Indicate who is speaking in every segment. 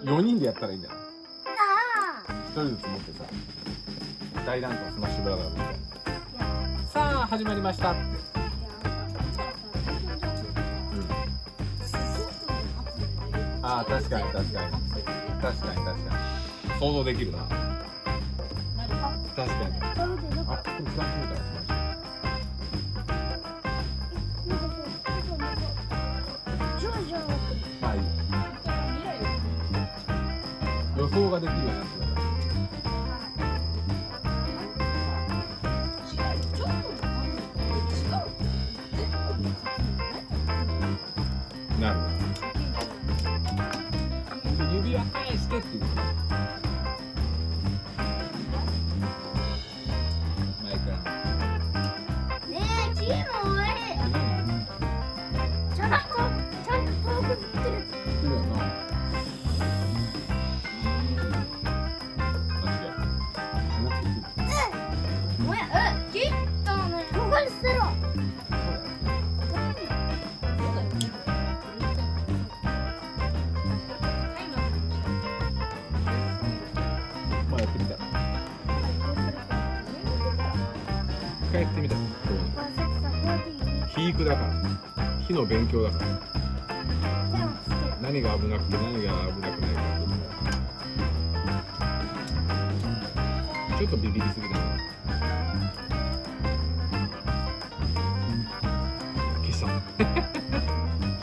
Speaker 1: 4人でやったらいいんじゃない？
Speaker 2: あ
Speaker 1: 1人ずつ持ってさ、大乱闘スマッシュブラザーズみたいな。
Speaker 2: あ。
Speaker 1: さあ始まりましたって。ああ、確かに確かに想像できるな。確かに。あ、でも使ってみたらまあいい。予想ができるようになってください。なるほど。指輪返してっていう。マイクラ。
Speaker 2: ねえ、キモい。ちゃんと遠く振ってる。
Speaker 1: いいよな。
Speaker 2: もや、切ったのよ。ここに捨てろ。
Speaker 1: まあやってみた。帰ってみた。火育だから。火の勉強だから。何が危なくて何が危なくないかってちょっとビビりすぎだね。消した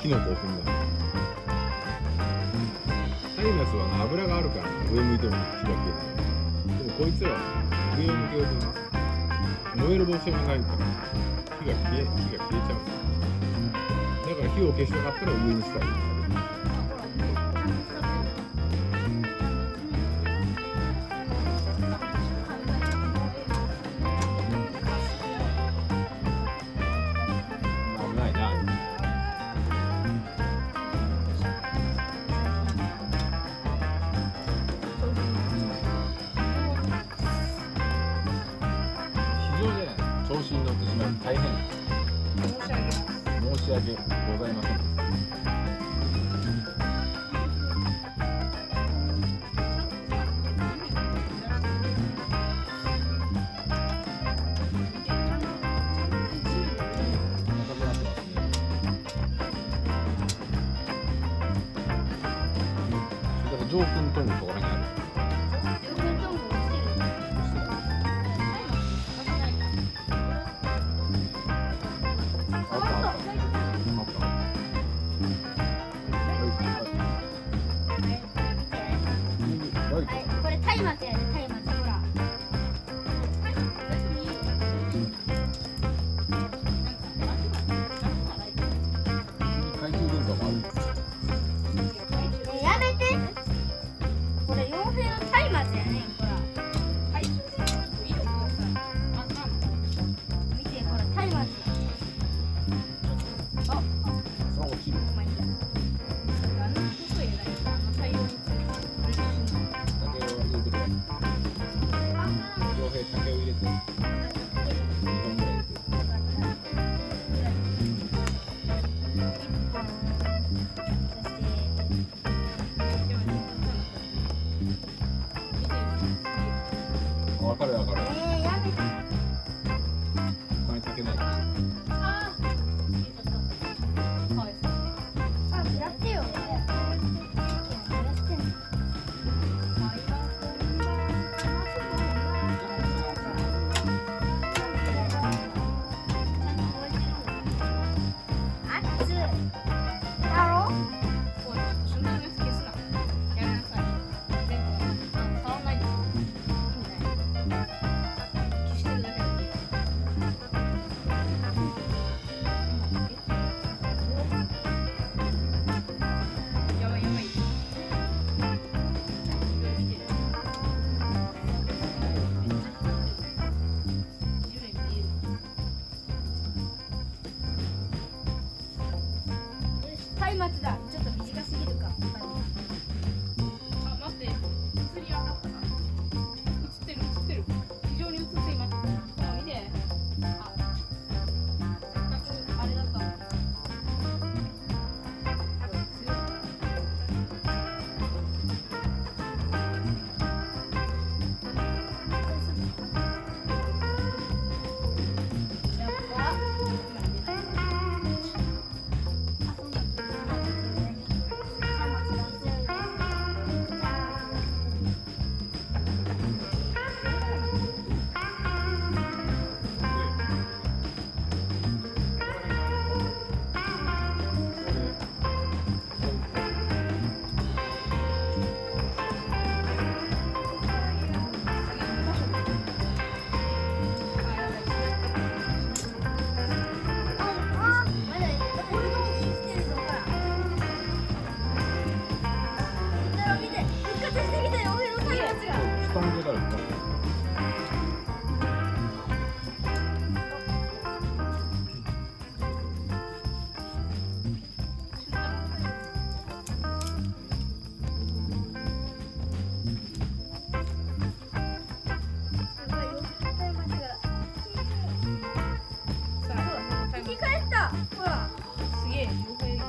Speaker 1: 火の興奮だ。タイマスはな油があるから上向いても火が消えない。でもこいつらは上を向けようとな燃える場所がないから火が消えちゃう。だから火を消したかったら上にしたい。調子に乗ってしまい大変申し訳ございません。ジョー君ともそこら辺にある。
Speaker 2: これ松明やで、松明ほら。
Speaker 1: 懐中電灯もある。
Speaker 2: やめて。これ傭兵の松明やねん、ほら。見て、ほら、松明。あ、
Speaker 1: それ落ちる。竹を入れて2本ぐらい入れて。わかるわかる。
Speaker 2: やめて。
Speaker 1: 他に竹ない。
Speaker 2: やってよ。松だ。ちょっと短すぎるか。
Speaker 3: あ、待って。映り当たったか。映ってる。非常に映っています。あ、見て。あ、全くあれだった。強い。
Speaker 2: たほら
Speaker 3: すげえ洋平ち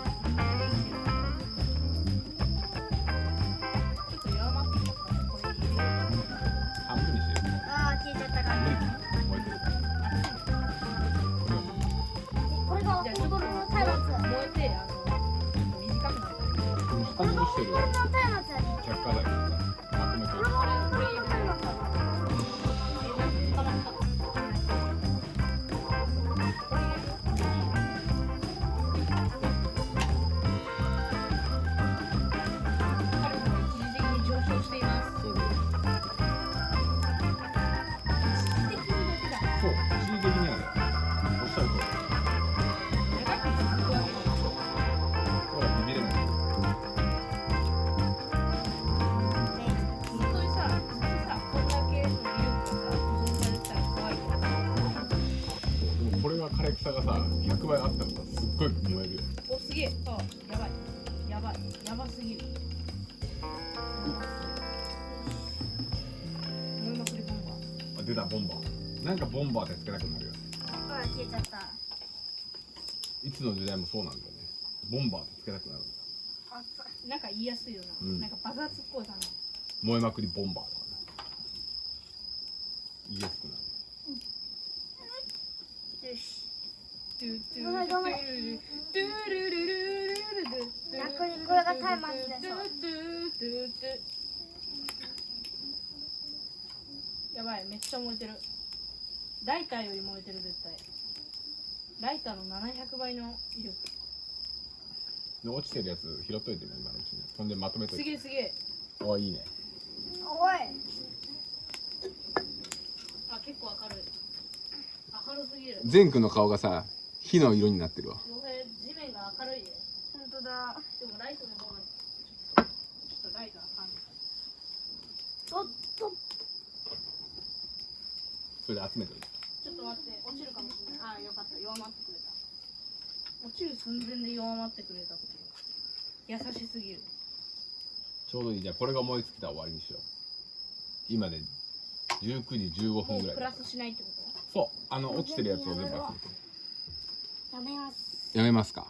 Speaker 3: ょっと弱まってきたからこれ入れよう
Speaker 1: 半分にしてる。
Speaker 2: ああ消えちゃったから
Speaker 1: 無理か。燃えてるから。
Speaker 2: これが本当の松明
Speaker 3: 燃えて短くなる
Speaker 1: 下にしてる
Speaker 2: 本当の松明やね
Speaker 1: 着火剤とかさ、まとめてる。
Speaker 2: これ入れるのかな
Speaker 1: そう、一時的にはね、おっしゃる通り。そう、ビビれない。でもこれが枯れ草がさ、100倍あったらさ、すっごい燃えるよ。
Speaker 3: お、すげえ。あ、やばい。やばい。やばすぎる。燃えまくりボンバー。
Speaker 1: あ、出た、ボンバー。なんかボンバーってつけたくなるよね。
Speaker 2: ほら消えちゃった
Speaker 1: いつの時代もそうなんだよね。ボンバーってつけたくなるんだよ。
Speaker 3: なんか言いやすいよな。
Speaker 1: うん
Speaker 3: なんか爆発っぽいかな。
Speaker 1: 燃えまくりボンバーとかね。言いやすくなる。
Speaker 2: よし
Speaker 3: トゥトゥ
Speaker 2: ごめんごめん
Speaker 3: トゥルルトゥルルルルルル
Speaker 2: 逆にこれがタイマーズでしょ
Speaker 3: やばい、めっちゃ燃えてる。ライターより燃えてる、絶対。ライターの700倍の威力。
Speaker 1: で、落ちてるやつ拾っといてね、今のうちに。ほんでまとめといて。
Speaker 3: すげえすげえ。
Speaker 1: あ、いいね。
Speaker 2: おい
Speaker 3: あ、結構明るい。明るすぎる。
Speaker 1: ゼン君の顔がさ、火の色になってるわ。
Speaker 3: 洋平、地面が明るいで。
Speaker 2: 本当だ
Speaker 3: でもライトの方がちょっとライトあかん。
Speaker 2: おっと
Speaker 1: それで集めといて。
Speaker 3: ちょっと待って、落ちるかもしれない。ああ、よかった、弱まってくれた。落ちる寸前で弱まってくれたっていう。優しすぎる。
Speaker 1: ちょうどいい。じゃあこれが燃え尽きたら終わりにしよう。今で19時15
Speaker 3: も
Speaker 1: 分ぐらいだ。
Speaker 3: うプラスしないってこと？
Speaker 1: そう。落ちてるやつを全部集めて。
Speaker 2: やめます
Speaker 1: やめますか。